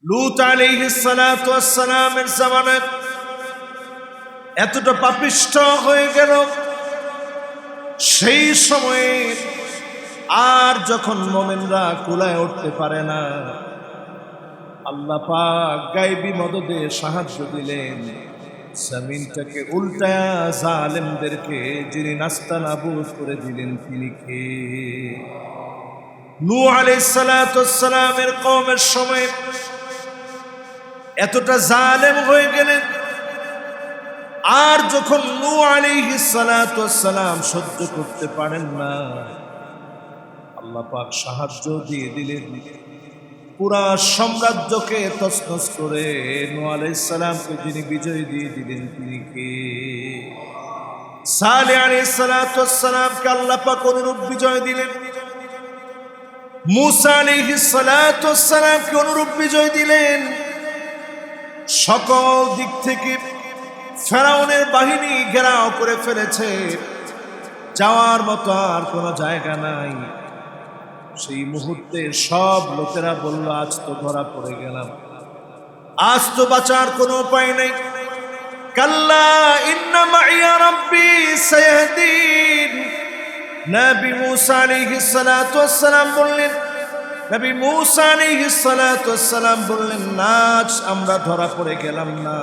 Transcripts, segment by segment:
লূত আলাইহিস সালাতু ওয়াস সালামের জামানায় এতটা পাপিষ্ঠ হয়ে গেল, সেই সময়ে আর যখন মুমিনরা কুলায় উঠতে পারে না, আল্লাহ পাক গায়বী মদদে সাহায্য দিলেন। জমিনটাকে উল্টায়া জালেমদেরকে যিনি নাস্তানাবুদ করে দিলেন তিনি কে? নূহ আলাইহিস সালাতু ওয়াস সালামের কওমের সময় এতটা জালেম হয়ে গেলেন, আর যখন নূহ আলাইহিস সালাতু ওয়াস সালাম সহ্য করতে পারেন না, আল্লাহ পাক সাহায্য দিয়ে দিলেন। পুরা সাম্রাজ্যকে তছনছ করে নূহ আলাইহিস সালামকে যিনি বিজয় দিয়ে দিলেন তিনি কে? সালেহ আলাইহিস সালাতু ওয়াস সালামকে আল্লাহ পাক অনুরূপ বিজয় দিলেন। মূসা আলাইহিস সালাতু ওয়াস সালামকে অনুরূপ বিজয় দিলেন। সকল দিক থেকে ফেরাউনের বাহিনী ঘেরাও করে ফেলেছে, যাওয়ার মতো আর কোনো জায়গা নাই। সেই মুহূর্তে সব লোকেরা বলল, আজ তো ধরা পড়ে গেলাম, আজ তো বাঁচার কোনো উপায় নেই। কাল্লা ইন্না মাইয়া রাব্বি সায়াহদিন। নবী মূসা আলাইহিস সালাতু ওয়াস সালাম বললেন, নবী মূসা আলাইহিস সালাতু ওয়াস সালাম বললেন, না, আমরা ধরা পড়ে গেলাম না,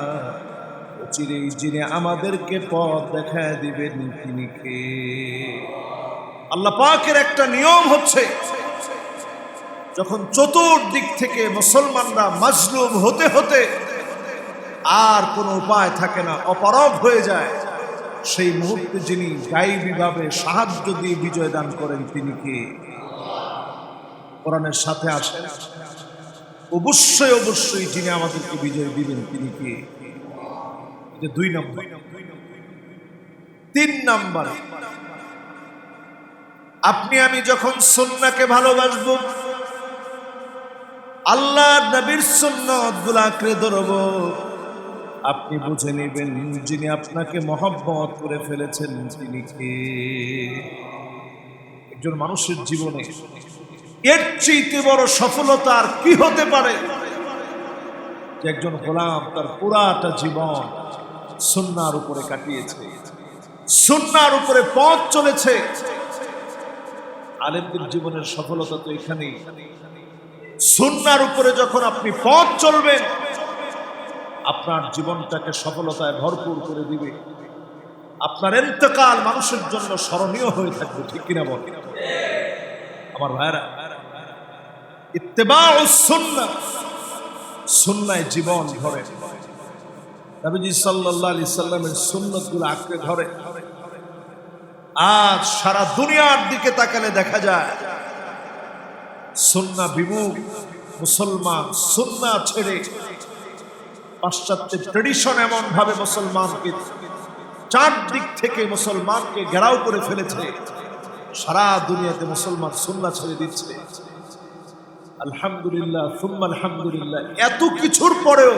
চিরেই যিনি আমাদেরকে পথ দেখায় দিবেন তিনি কে? আল্লাহ পাকের একটা নিয়ম হচ্ছে, যখন চতুর্দিক থেকে মুসলমানরা মাজলুম হতে হতে আর কোনো উপায় থাকে না, অপারগ হয়ে যায়, সেই মুহূর্তে যিনি গায়বীভাবে সাহায্য দিয়ে বিজয় দান করেন তিনি কে? কোরআনের সাথে আসেন, অবশ্যই অবশ্যই যিনি আমাদেরকে বিজয় দিবেন তিনি কে? এটা 2 নম্বর। 3 নম্বর, আপনি আমি যখন সুন্নাহকে ভালোবাসবো, আল্লাহর নবীর সুন্নাত গুলো আঁকড়ে ধরব, আপনি বুঝে নেবেন যিনি আপনাকে মহব্বত করে ফেলেছেন তিনি কে? একজন মানুষের জীবনে এর চেয়ে বড় সফলতা আর কি হতে পারে যে একজন গোলাম তার পুরাটা জীবন সুন্নাহর উপরে কাটিয়েছে, সুন্নাহর উপরে পথ চলেছে। আলেমদের জীবনের সফলতা তো এখানেই। সুন্নাহর উপরে যখন আপনি পথ চলবেন, আপনার জীবনটাকে সফলতায় ভরপুর করে দিবে। আপনার ইন্তেকাল মানুষের জন্য স্মরণীয় হয়ে থাকবে, ঠিক কিনা বলেন আমার ভাইরা? ইত্তেবাউস সুন্নাহ, সুন্নায় জীবন ধরে, নবীজি সাল্লাল্লাহু আলাইহি সাল্লামের সুন্নাতগুলো আঁকড়ে ধরে। আজ সারা দুনিয়ার দিকে তাকালে দেখা যায় সুন্নাহ বিমুখ মুসলমান, সুন্নাহ ছেড়ে পাশ্চাত্যের ট্রেডিশন এমন ভাবে মুসলমানকে চারদিক থেকে মুসলমানকে ঘেরাও করে ফেলেছে, সারা দুনিয়াতে মুসলমান সুন্নাহ ছেড়ে দিচ্ছে। আলহামদুলিল্লাহ সুম্মা আলহামদুলিল্লাহ। এত কিছুর পরেও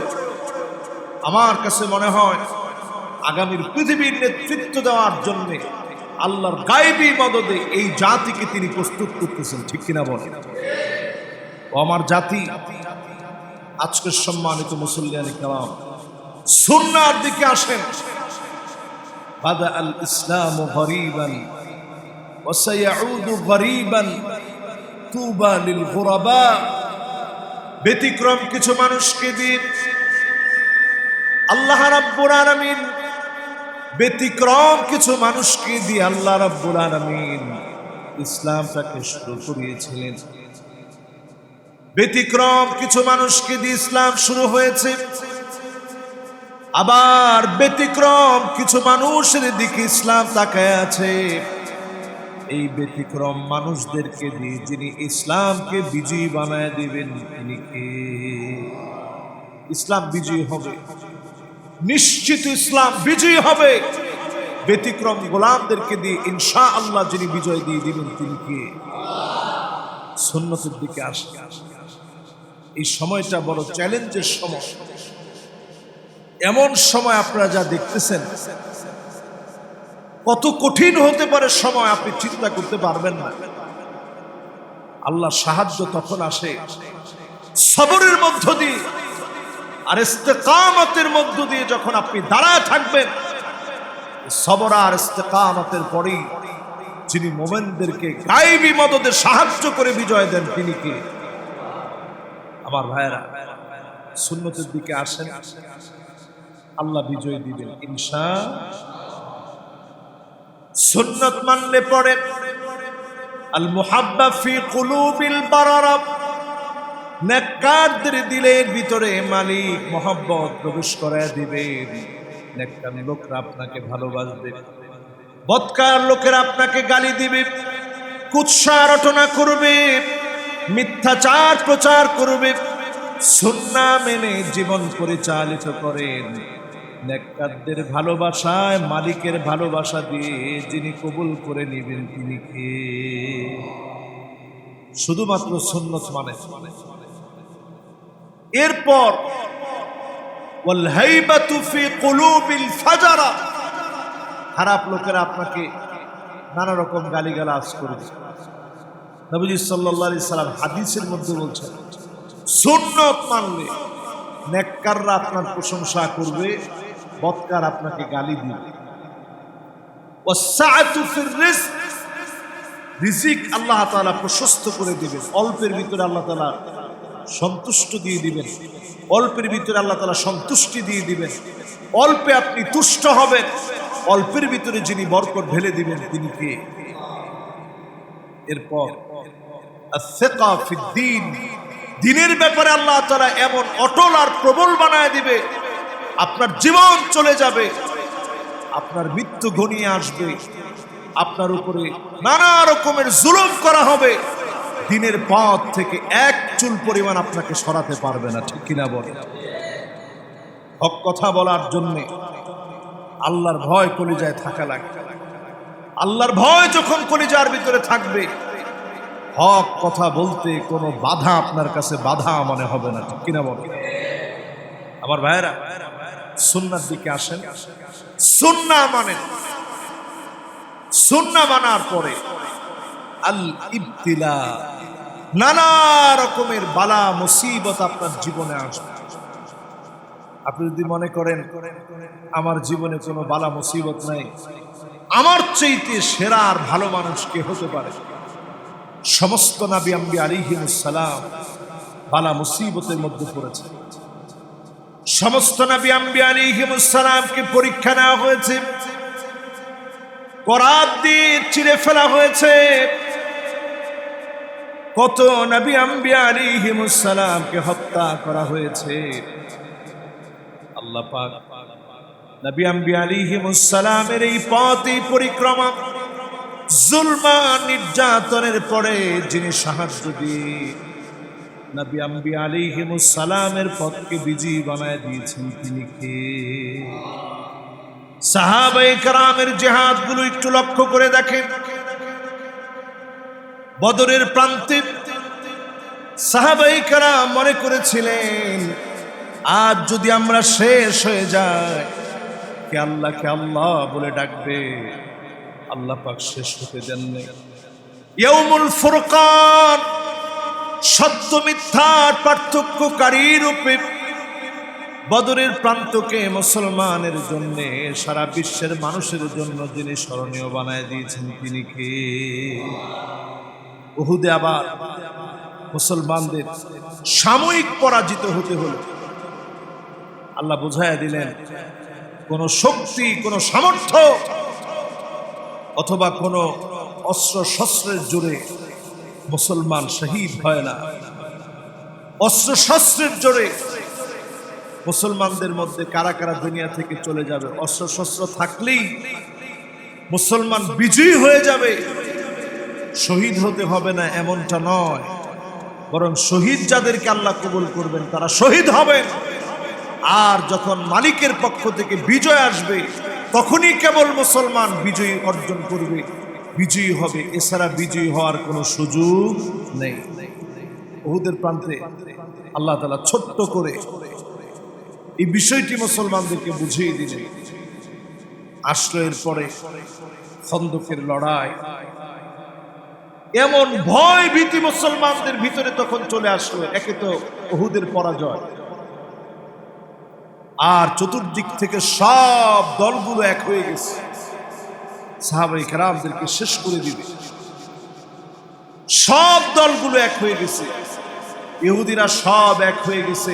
আমার কাছে মনে হয় আগামীর পৃথিবীর নেতৃত্ব দেওয়ার জন্য আল্লাহর গায়বী মদদে এই জাতিকে তিনি প্রস্তুত করতেছেন, ঠিক কিনা বলেন? ও আমার জাতি, আজকের সম্মানিত মুসল্লিয়ানে কেরাম, সুন্নাহর দিকে আসেন। বাদা আল ইসলামু গরীবান ওয়া সায়াউদু গরীবান তুবা লিল গুরাবা। ব্যতিক্রম কিছু মানুষকে দিয়ে আল্লাহ রাব্বুল আলামিন, ব্যতিক্রম কিছু মানুষকে দিয়ে আল্লাহ রাব্বুল আলামিন ইসলামটাকে শুরু করিয়েছিলেন। ব্যতিক্রম কিছু মানুষকে দিয়ে ইসলাম শুরু হয়েছে, আবার ব্যতিক্রম কিছু মানুষের দিকে ইসলাম তাকায় আছে। এই ব্যতিক্রম মানুষদেরকে দিয়ে যিনি ইসলামকে বিজয়ী বানায় দিবেন তিনি কে? ইসলাম বিজয়ী হবে, নিশ্চিত ইসলাম বিজয়ী হবে। ব্যতিক্রম গোলামদেরকে দিয়ে ইনশাআল্লাহ যিনি বিজয় দিয়ে দিবেন তিনি কে? সুন্নতের দিকে আসে। এই সময়টা বড় চ্যালেঞ্জের সময়। এমন সময় আপনারা যা দেখতেছেন, কত কঠিন হতে পারে সময় আপনি চিন্তা করতে পারবেন না। আল্লাহর সাহায্য তখন আসে সবরের মধ্য দিয়ে। আর ইস্তেকামতের মধ্য দিয়ে যখন আপনি দাঁড়ায় থাকবেন, সবর আর ইস্তেকামতের পরেই যিনি মোমেনদেরকে গায়েবী মদদে সাহায্য করে বিজয় দেন তিনি কে? আমার ভাইয়েরা, সুন্নতের দিকে আসেন, আল্লাহ বিজয় দিবেন ইনশাআল্লাহ। সুন্নত মানলে পড়ে আল মুহাব্বা ফি কুলুবিল বারারা, নেককারদের দিলের ভিতরে মালিক মহব্বত প্রবেশ করায় দিবেন। নেককার লোকরা আপনাকে ভালোবাসবে, বদকার লোকেরা আপনাকে গালি দিবে, কুৎসা রটনা করবে, মিথ্যাচার প্রচার করবে। সুন্নাহ মেনে জীবন পরিচালিত করেন, নেককারদের ভালোবাসায় মালিকের ভালোবাসা দিয়ে যিনি কবুল করে নেবেন তিনি কে? শুধুমাত্র সুন্নত মানে। এরপর ওয়াল হাইবাতু ফি কুলুবিল ফাজারা, খারাপ লোকেরা আপনাকে নানা রকম গালিগালাজ করবে। নবীজি সাল্লাল্লাহু আলাইহি সাল্লাম হাদিসের মধ্যে বলছেন, সুন্নত মানলে নেককাররা আপনার প্রশংসা করবে, বদকার আপনাকে গালি দিবে। ওয়াসআতু ফির রিজক, রিজিক আল্লাহ তাআলা প্রশস্ত করে দিবেন, অল্পের ভিতরে আল্লাহ তাআলা সন্তুষ্ট দিয়ে দিবেন, অল্পের ভিতরে আল্লাহ তাআলা সন্তুষ্টি দিয়ে দিবেন। অল্পে আপনি তুষ্ট হবেন, অল্পের ভিতরে যিনি বরকত ঢেলে দিবেন তিনি কে? এরপর আস-সিকা ফিদ-দ্বীন, দ্বীনের ব্যাপারে আল্লাহ তাআলা এমন অটল আর প্রবল বানায় দিবে, আপনার জীবন চলে যাবে, আপনার মৃত্যু ঘনিয়ে আসবে, আপনার উপরে নানা রকমের জুলুম করা হবে, দ্বীনের পথ থেকে এক চুল পরিমাণ আপনাকে সরাতে পারবে না। ঠিক কিনা বলেন? হক কথা বলার জন্য আল্লাহর ভয় কলিজায় থাকা লাগে। আল্লাহর ভয় যখন কলিজার ভিতরে থাকবে, হক কথা বলতে কোনো বাধা আপনার কাছে বাধা মনে হবে না। ঠিক কিনা বলেন? আমার ভাইয়েরা, সুন্নাহর দিকে আসেন। সুন্নাহ মানেন, সুন্নাহ মানার পরে আল ইবতিলা, নানা রকমের বালা মুসিবত আপনার জীবনে আসবে। আপনি যদি মনে করেন আমার জীবনে কোনো বালা মুসিবত নাই, আমার চাইতে সেরা আর ভালো মানুষ কে হতে পারে? সমস্ত নবী আম্বিয়া আলাইহিmus সালাম বালা মুসিবতের মধ্যে পড়েছে। সমস্ত নবী আম্বিয়া আলাইহিmus সালামকে পরীক্ষা নেওয়া হয়েছে, করাত দিয়ে চিরে ফেলা হয়েছে। কত নবী আম্বিয়া আলাইহিmus সালামকে হত্যা করা হয়েছে। আল্লাহ পাক নবী আম্বিয়া আলাইহিmus সালামের এই পথে পরিক্রমা, জুলমা নির্যাতনের পরে যিনি সাহায্য দিয়ে নবী আম্বিয়া আলাইহিmus সালামের পথকে বিজয়ী বানায় দিয়েছেন তিনি কে? সাহাবায়ে কেরামের জিহাদ গুলো একটু লক্ষ্য করে দেখেন। বদরের প্রান্তে সাহাবায়ে কেরাম মনে করেছিলেন আজ যদি আমরা শেষ হয়ে যাই, কে আল্লাহকে আল্লাহ বলে ডাকবে? আল্লাহ পাক শেষ হতে দেননি। ইয়াউমুল ফুরকান, সত্য মিথ্যার পার্থক্যকারী রূপে বদরের প্রান্তকে মুসলমানের জন্য, সারা বিশ্বের মানুষের জন্য যিনি স্মরণীয় বানায় দিয়েছেন তিনি কে? উহুদে আবার মুসলমানদের সাময়িক পরাজিত হতে হলো। আল্লাহ বুঝাইয়া দিলেন, কোন শক্তি, কোন সামর্থ্য অথবা কোন অস্ত্র শস্ত্রের জোরে মুসলমান শহীদ হয় না। অস্ত্র শস্ত্রের জোরে মুসলমানদের মধ্যে কারা কারা দুনিয়া থেকে চলে যাবে, অস্ত্র শস্ত্র থাকলেই মুসলমান বিজয়ী হয়ে যাবে। শহীদ হতে হবে না এমনটা নয়, বরং শহীদ যাদেরকে আল্লাহ কবুল করবেন তারা শহীদ হবেন। আর যখন মালিকের পক্ষ থেকে বিজয় আসবে তখনই কেবল মুসলমান বিজয়ী অর্জন করবে, বিজয়ী হবে, এছাড়া বিজয়ী হওয়ার কোনো সুযোগ নেই। উহুদের প্রান্তে আল্লাহ তাআলা ছোট্ট করে এই বিষয়টি মুসলমানদেরকে বুঝিয়ে দিলেন। আসলো এরপরে খন্দকের লড়াই, এমন ভয় ভীতি মুসলমানদের ভিতরে তখন চলে আসলো। একে তো উহুদের পরাজয়, আর চতুর্দিক থেকে সব দলগুলো এক হয়ে গেছে, সাহাবায়ে কেরামদেরকে শেষ করে দিবে। সব দলগুলো এক হয়ে গেছে, ইহুদিরা সব এক হয়ে গেছে,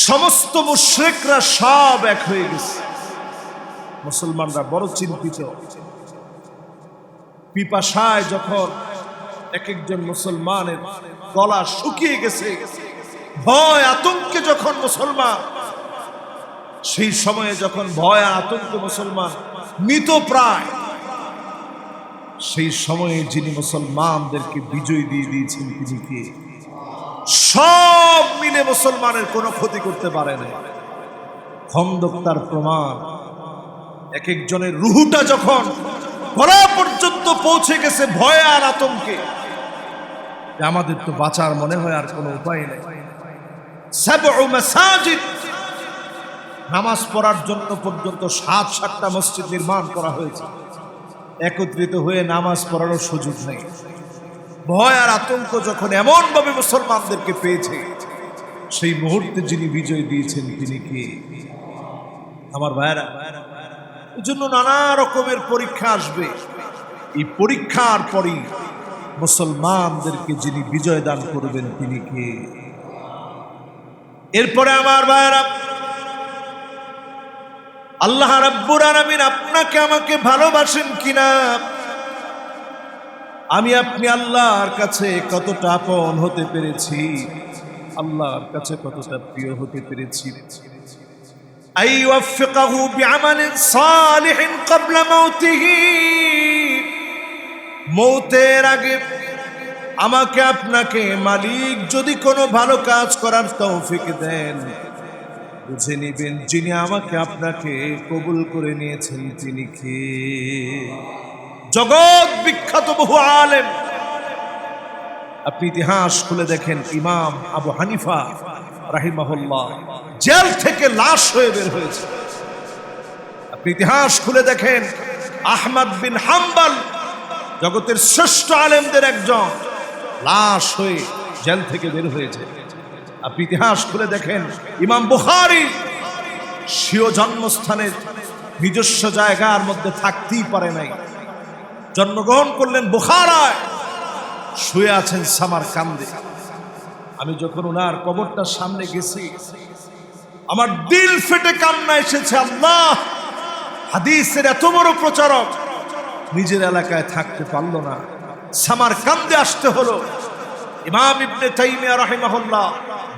সমস্ত মুশরিকরা সব এক হয়ে গেছে। মুসলমানরা বড় চিন্তিত। পিপাসায় যখন এক একজন মুসলমানের গলা শুকিয়ে গেছে, ভয় আতঙ্কে যখন মুসলমান, সেই সময়ে যখন ভয় আর আতঙ্কে মুসলমান মৃত প্রায়, সেই সময়ে যিনি মুসলমানদেরকে বিজয় দিয়ে দিয়েছেন তিনি কে? সব মিলে মুসলমানের কোনো ক্ষতি করতে পারে না। খন্দক তার প্রমাণ। এক একজনের রুহুটা যখন গলা পর্যন্ত পৌঁছে গেছে ভয় আর আতঙ্কে, আমাদের তো বাঁচার মনে হয় আর কোনো উপায় নেই। সাবউ মাসাজিদ, নামাজ পড়ার জন্য পর্যন্ত ৭-৭টা মসজিদ নির্মাণ করা হয়েছে, একত্রিত হয়ে নামাজ পড়ারও সুযোগ নেই। ভয় আর আতঙ্ক যখন এমন ভাবে মুসলমানদেরকে পেয়েছে, সেই মুহূর্তে যিনি বিজয় দিয়েছেন তিনি কে? আমার ভাইরা, এই জন্য নানা রকমের পরীক্ষা আসবে। এই পরীক্ষার পরই মুসলমানদেরকে যিনি বিজয় দান করবেন তিনি কে? এরপরে আমার ভাইরা, আল্লাহ রাব্বুল আলামিন আপনাকে আমাকে ভালোবাসেন কিনা, আমি আপনি আল্লাহর কাছে কতটা আপন হতে পেরেছি, আল্লাহর কাছে কতটা প্রিয় হতে পেরেছি। আইওয়াফিকাহু বিআমালিন সালিহিন ক্বাবলা মাউতিহি, মৌতের আগে আমাকে আপনাকে মালিক যদি কোনো ভালো কাজ করার তৌফিক দেন, বুঝে নিবেন যিনি আমাকে আপনাকে কবুল করে নিয়েছেন তিনি কে? জগৎ বিখ্যাত বহু আলেম। আপনি ইতিহাস খুলে দেখেন, ইমাম আবু হানিফা রাহিমাহুল্লাহ জেল থেকে লাশ হয়ে বের হয়েছে। আপনি ইতিহাস খুলে দেখেন, আহমদ বিন হাম্বল জগতের শ্রেষ্ঠ আলেমদের একজন, লাশ হয়ে জেল থেকে বের হয়েছে। আপনি ইতিহাস খুলে দেখেন, ইমাম বুখারী স্বীয় জন্মস্থানের নিজস্ব জায়গার মধ্যে থাকতেই পারে নাই, জন্মগ্রহণ করলেন বুখারায়, শুয়ে আছেন সামারকান্দে। আমি যখন ওনার কবরটার সামনে গেছি, আমার দিল ফেটে কান্না এসেছে। আল্লাহ, হাদিসের এত বড় প্রচারক নিজের এলাকায় থাকতে পারল না, সামারকান্দে আসতে হলো। ইমাম ইবনে তাইমিয়া রাহিমাহুল্লাহ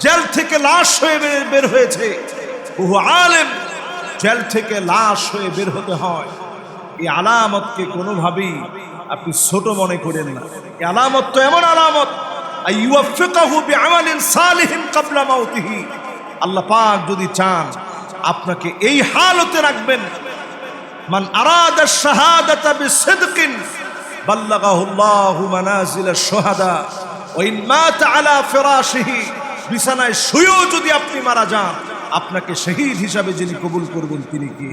জেল থেকে লাশ হয়ে বের হয়েছে। বহু আলেম জেল থেকে লাশ হয়ে বের হতে হয়। এই আলামতকে কোনোভাবেই আপনি ছোট মনে করেন না। এই আলামত তো এমন আলামত, আইওয়াফিকাহু বিআমালিন সালিহিন ক্বাবলা মাউতিহি, আল্লাহ পাক যদি চান আপনাকে এই হালতে রাখবেন, মান আরাদা শাহাদাতা বিসিদকিন বাল্লাগাহুল্লাহু মানাজিলাশ শুহাদা ওয়া ইন মাতা আলা ফিরাশিহি, বিছানায় শুয়েও যদি আপনি মারা যান, আপনাকে শহীদ হিসাবে যিনি কবুল করবেন তিনি কে?